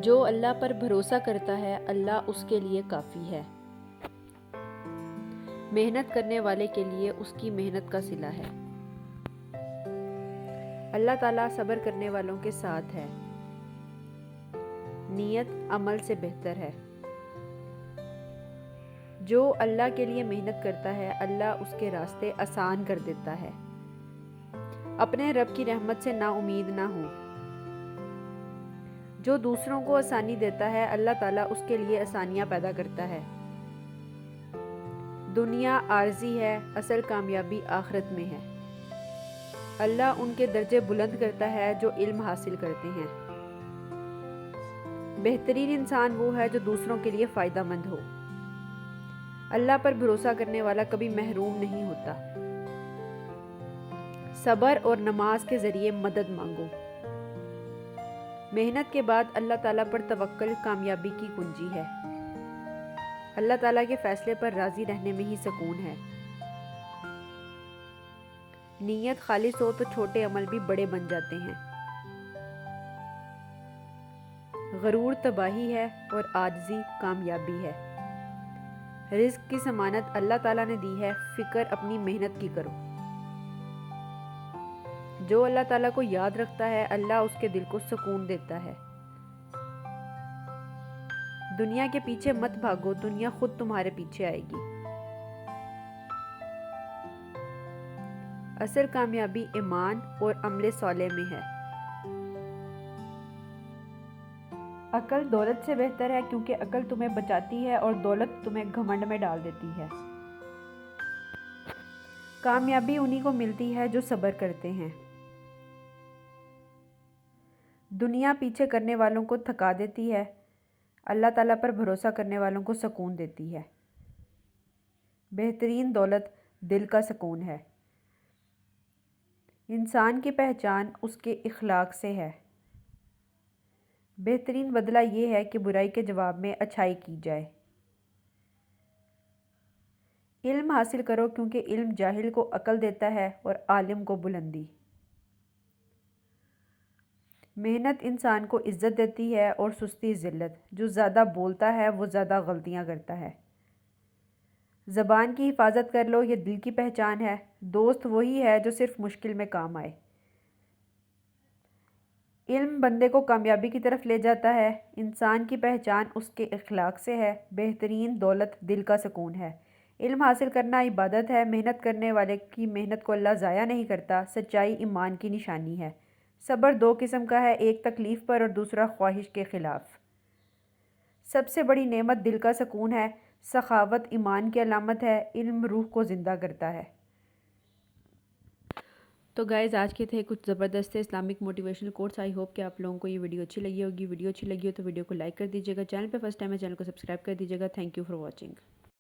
جو اللہ پر بھروسہ کرتا ہے اللہ اس کے لیے کافی ہے۔ محنت کرنے والے کے لیے اس کی محنت کا صلہ ہے۔ اللہ تعالیٰ صبر کرنے والوں کے ساتھ ہے۔ نیت عمل سے بہتر ہے۔ جو اللہ کے لیے محنت کرتا ہے اللہ اس کے راستے آسان کر دیتا ہے۔ اپنے رب کی رحمت سے نا امید نہ ہو۔ جو دوسروں کو آسانی دیتا ہے اللہ تعالیٰ اس کے لیے آسانیاں پیدا کرتا ہے۔ دنیا عارضی ہے، اصل کامیابی آخرت میں ہے۔ اللہ ان کے درجے بلند کرتا ہے جو علم حاصل کرتے ہیں۔ بہترین انسان وہ ہے جو دوسروں کے لیے فائدہ مند ہو۔ اللہ پر بھروسہ کرنے والا کبھی محروم نہیں ہوتا۔ صبر اور نماز کے ذریعے مدد مانگو۔ محنت کے بعد اللہ تعالیٰ پر توکل کامیابی کی کنجی ہے۔ اللہ تعالیٰ کے فیصلے پر راضی رہنے میں ہی سکون ہے۔ نیت خالص ہو تو چھوٹے عمل بھی بڑے بن جاتے ہیں۔ غرور تباہی ہے اور عاجزی کامیابی ہے۔ رزق کی ضمانت اللہ تعالیٰ نے دی ہے، فکر اپنی محنت کی کرو۔ جو اللہ تعالیٰ کو یاد رکھتا ہے اللہ اس کے دل کو سکون دیتا ہے۔ دنیا کے پیچھے مت بھاگو، دنیا خود تمہارے پیچھے آئے گی۔ اصل کامیابی ایمان اور عمل صالح میں ہے۔ عقل دولت سے بہتر ہے کیونکہ عقل تمہیں بچاتی ہے اور دولت تمہیں گھمنڈ میں ڈال دیتی ہے۔ کامیابی انہی کو ملتی ہے جو صبر کرتے ہیں۔ دنیا پیچھے کرنے والوں کو تھکا دیتی ہے، اللہ تعالیٰ پر بھروسہ کرنے والوں کو سکون دیتی ہے۔ بہترین دولت دل کا سکون ہے۔ انسان کی پہچان اس کے اخلاق سے ہے۔ بہترین بدلہ یہ ہے کہ برائی کے جواب میں اچھائی کی جائے۔ علم حاصل کرو کیونکہ علم جاہل کو عقل دیتا ہے اور عالم کو بلندی۔ محنت انسان کو عزت دیتی ہے اور سستی ذلت۔ جو زیادہ بولتا ہے وہ زیادہ غلطیاں کرتا ہے۔ زبان کی حفاظت کر لو، یہ دل کی پہچان ہے۔ دوست وہی ہے جو صرف مشکل میں کام آئے۔ علم بندے کو کامیابی کی طرف لے جاتا ہے۔ انسان کی پہچان اس کے اخلاق سے ہے۔ بہترین دولت دل کا سکون ہے۔ علم حاصل کرنا عبادت ہے۔ محنت کرنے والے کی محنت کو اللہ ضائع نہیں کرتا۔ سچائی ایمان کی نشانی ہے۔ صبر دو قسم کا ہے، ایک تکلیف پر اور دوسرا خواہش کے خلاف۔ سب سے بڑی نعمت دل کا سکون ہے۔ سخاوت ایمان کی علامت ہے۔ علم روح کو زندہ کرتا ہے۔ تو گائز آج کے تھے کچھ زبردست Islamic motivational quotes. I hope کہ آپ لوگوں کو یہ ویڈیو اچھی لگی ہوگی۔ ویڈیو اچھی لگی ہو تو ویڈیو کو لائک کر دیجیے گا، چینل پہ فرسٹ ٹائم ہے چینل کو سبسکرائب کر دیجیے گا۔ Thank you for watching.